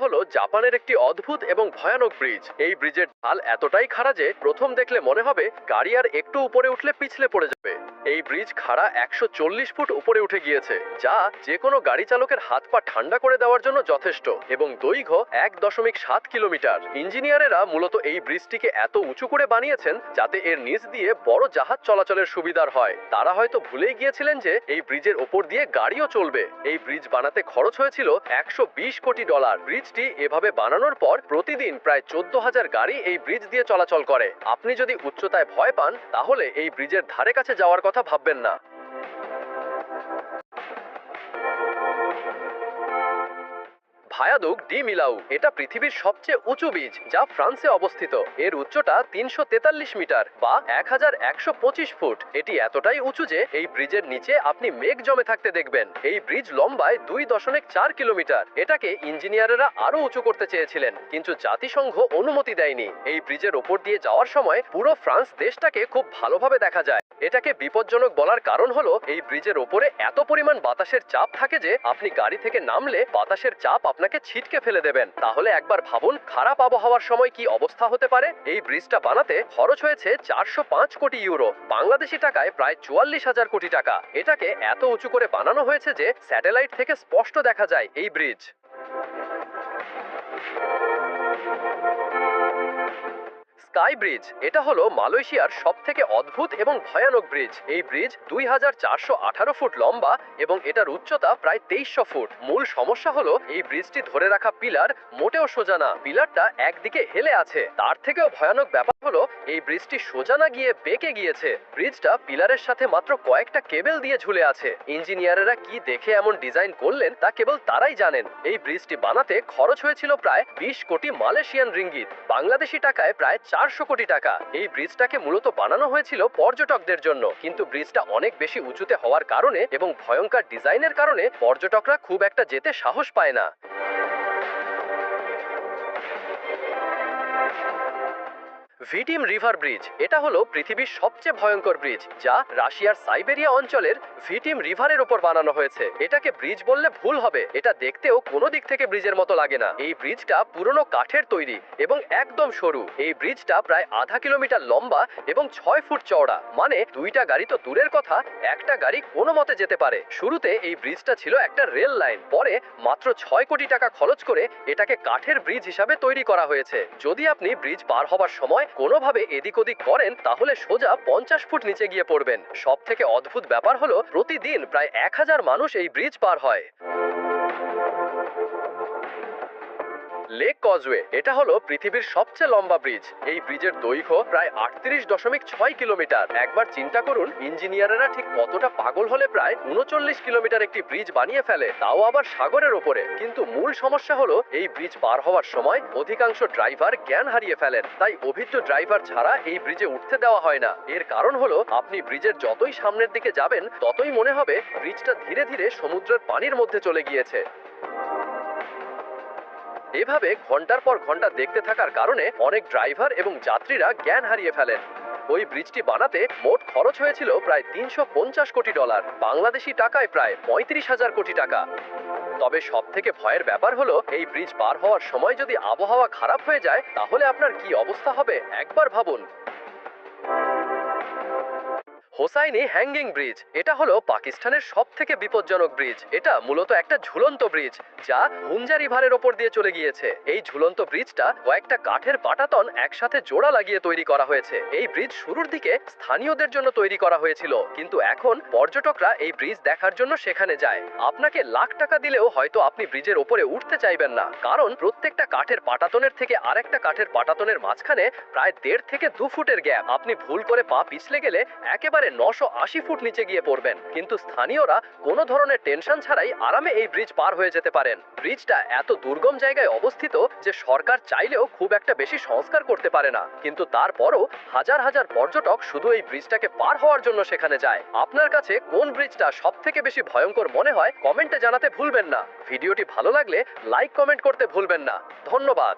হলো জাপানের একটি অদ্ভুত এবং ভয়ানক ব্রিজ। এই ব্রিজের ঢাল এতটাই খাড়া যে প্রথম দেখলে মনে হবে গাড়ি আর একটু উপরে উঠলে পিছলে পড়ে যাবে। এই ব্রিজ খাড়া 140 ফুট উপরে উঠে গিয়েছে, যা যে কোনো গাড়ি চালকের হাত পা ঠান্ডা করে দেওয়ার জন্য যথেষ্ট, এবং দৈর্ঘ্য 1.7 কিলোমিটার। ইঞ্জিনিয়ারেরা মূলত এই ব্রিজটিকে এত উঁচু করে বানিয়েছেন যাতে এর নিচ দিয়ে বড় জাহাজ চলাচলের সুবিধার হয়। তারা হয়তো ভুলেই গিয়েছিলেন যে এই ব্রিজের ওপর দিয়ে গাড়িও চলবে। এই ব্রিজ বানাতে খরচ হয়েছিল $120 কোটি। ব্রিজটি এভাবে বানানোর পর প্রতিদিন প্রায় 14,000 গাড়ি এই ব্রিজ দিয়ে চলাচল করে। আপনি যদি উচ্চতায় ভয় পান তাহলে এই ব্রিজের ধারে কাছে যাওয়ার কথা ভাববেন না। ভায়াদুক ডি মিলাউ এটা পৃথিবীর সবচেয়ে উঁচু ব্রিজ, যা ফ্রান্সে অবস্থিত। এর উচ্চতা 343 মিটার বা 1125 ফুট। এটি এতটাই উঁচু যে এই ব্রিজের নিচে আপনি মেঘ জমে থাকতে দেখবেন। এই ব্রিজ লম্বায় 2.4 কিলোমিটার। এটাকে ইঞ্জিনিয়ারেরা আরো উঁচু করতে চেয়েছিলেন, কিন্তু জাতিসংঘ অনুমতি দেয়নি। এই ব্রিজের ওপর দিয়ে যাওয়ার সময় পুরো ফ্রান্স দেশটাকে খুব ভালোভাবে দেখা যায়। এটাকে বিপজ্জনক বলার কারণ হলো এই ব্রিজের ওপরে এত পরিমাণ বাতাসের চাপ থাকে যে আপনি গাড়ি থেকে নামলে বাতাসের চাপ আপনাকে ছিটকে ফেলে দেবেন। তাহলে একবার ভাবুন খারাপ আবহাওয়ার সময় কি অবস্থা হতে পারে। এই ব্রিজটা বানাতে খরচ হয়েছে 405 কোটি ইউরো, বাংলাদেশি টাকায় প্রায় 44,000 কোটি টাকা। এটাকে এত উঁচু করে বানানো হয়েছে যে স্যাটেলাইট থেকে স্পষ্ট দেখা যায় এই ব্রিজ। স্কাই ব্রিজ এটা হলো মালয়েশিয়ার সবথেকে অদ্ভুত এবং ভয়ানক ব্রিজ। এই ব্রিজ 2418 ফুট লম্বা এবং এটার উচ্চতা প্রায় 2300 ফুট। মূল সমস্যা হলো এই ব্রিজটি ধরে রাখা পিলার মোটেও সোজা না, পিলারটা একদিকে হেলে আছে। তার থেকেও ভয়ানক ব্যাপার হলো এই ব্রিজটি সোজা না গিয়ে বেঁকে গিয়েছে। ব্রিজটা পিলারের সাথে মাত্র কয়েকটা কেবল দিয়ে ঝুলে আছে। ইঞ্জিনিয়ারেরা কি দেখে এমন ডিজাইন করলেন তা কেবল তারাই জানেন। এই ব্রিজটি বানাতে খরচ হয়েছিল প্রায় 20 কোটি মালয়েশিয়ান রিঙ্গিত, বাংলাদেশি টাকায় প্রায় 400 কোটি টাকা। এই ব্রিজটাকে মূলত বানানো হয়েছিল পর্যটকদের জন্য, কিন্তু ব্রিজটা অনেক বেশি উঁচুতে হওয়ার কারণে এবং ভয়ঙ্কর ডিজাইনের কারণে পর্যটকরা খুব একটা যেতে সাহস পায় না। ভিটিম রিভার ব্রিজ এটা হলো পৃথিবীর সবচেয়ে ভয়ঙ্কর ব্রিজ, যা রাশিয়ার সাইবেরিয়া অঞ্চলের ভিটিম রিভারের উপর বানানো হয়েছে। এটাকে ব্রিজ বললে ভুল হবে, এটা দেখতেও কোনো দিক থেকে ব্রিজের মতো লাগে না। এই ব্রিজটা পুরনো কাঠের তৈরি এবং একদম সরু। এই ব্রিজটা প্রায় আধা কিলোমিটার লম্বা এবং 6 ফুট চওড়া, মানে দুইটা গাড়ি তো দূরের কথা, একটা গাড়ি কোনো মতে যেতে পারে। শুরুতে এই ব্রিজটা ছিল একটা রেল লাইন, পরে মাত্র 6 কোটি টাকা খরচ করে এটাকে কাঠের ব্রিজ হিসাবে তৈরি করা হয়েছে। যদি আপনি ব্রিজ পার হবার সময় কোনোভাবে এদিক ওদিক করেন তাহলে সোজা 50 ফুট নিচে গিয়ে পড়বেন। সব থেকে অদ্ভুত ব্যাপার হলো প্রতিদিন প্রায় 1000 মানুষ এই ব্রিজ পার হয়। লেক কজওয়ে এটা হলো পৃথিবীর সবচেয়ে লম্বা ব্রিজ। এই ব্রিজের দৈর্ঘ্য প্রায় 38.6 কিলোমিটার। একবার চিন্তা করুন ইঞ্জিনিয়ারেরা ঠিক কতটা পাগল হলে প্রায় 39 কিলোমিটার একটি ব্রিজ বানিয়ে ফেলে, তাও আবার সাগরের ওপরে। কিন্তু মূল সমস্যা হলো এই ব্রিজ পার হওয়ার সময় অধিকাংশ ড্রাইভার জ্ঞান হারিয়ে ফেলেন, তাই অভিজ্ঞ ড্রাইভার ছাড়া এই ব্রিজে উঠতে দেওয়া হয় না। এর কারণ হলো আপনি ব্রিজের যতই সামনের দিকে যাবেন ততই মনে হবে ব্রিজটা ধীরে ধীরে সমুদ্রের পানির মধ্যে চলে গিয়েছে। এভাবে ঘন্টার পর ঘন্টা দেখতে থাকার কারণে অনেক ড্রাইভার এবং যাত্রীরা জ্ঞান হারিয়ে ফেলেন। ওই ব্রিজটি বানাতে মোট খরচ হয়েছিল প্রায় $350 কোটি, বাংলাদেশি টাকায় প্রায় 35,000 কোটি টাকা। তবে সব থেকে ভয়ের ব্যাপার হলো এই ব্রিজ পার হওয়ার সময় যদি আবহাওয়া খারাপ হয়ে যায় তাহলে আপনার কি অবস্থা হবে একবার ভাবুন। হোসাইনি হ্যাঙ্গিং ব্রিজ এটা হলো পাকিস্তানের সবথেকে বিপজ্জনক ব্রিজ। এটা মূলত একটা ঝুলন্ত ব্রিজ যা হুঞ্জা রিভারের ওপর দিয়ে চলে গিয়েছে। এই ঝুলন্ত ব্রিজটা কয়েকটা কাঠের পাটাতন একসাথে জোড়া লাগিয়ে তৈরি করা হয়েছে। এই ব্রিজ শুরুর দিকে স্থানীয়দের জন্য তৈরি করা হয়েছিল, কিন্তু এখন পর্যটকরা এই ব্রিজ দেখার জন্য সেখানে যায়। আপনাকে লাখ টাকা দিলেও হয়তো আপনি ব্রিজের ওপরে উঠতে চাইবেন না, কারণ প্রত্যেকটা কাঠের পাটাতনের থেকে আরেকটা কাঠের পাটাতনের মাঝখানে প্রায় 1.5 থেকে 2 ফুটের গ্যাপ। আপনি ভুল করে পা পিছলে গেলে একেবারে 980 ফুট নিচে গিয়ে পড়বেন, কিন্তু স্থানীয়রা কোনো ধরনের টেনশন ছাড়াই আরামে এই ব্রিজ পার হয়ে যেতে পারেন। ব্রিজটা এত দুর্গম জায়গায় অবস্থিত যে সরকার চাইলেও খুব একটা বেশি সংস্কার করতে পারে না, কিন্তু তারপরও হাজার হাজার পর্যটক শুধু এই ব্রিজটাকে পার হওয়ার জন্য সেখানে যায়। আপনার কাছে কোন ব্রিজটা সব থেকে বেশি ভয়ঙ্কর মনে হয় কমেন্টে জানাতে ভুলবেন না। ভিডিওটি ভালো লাগলে লাইক কমেন্ট করতে ভুলবেন না। ধন্যবাদ।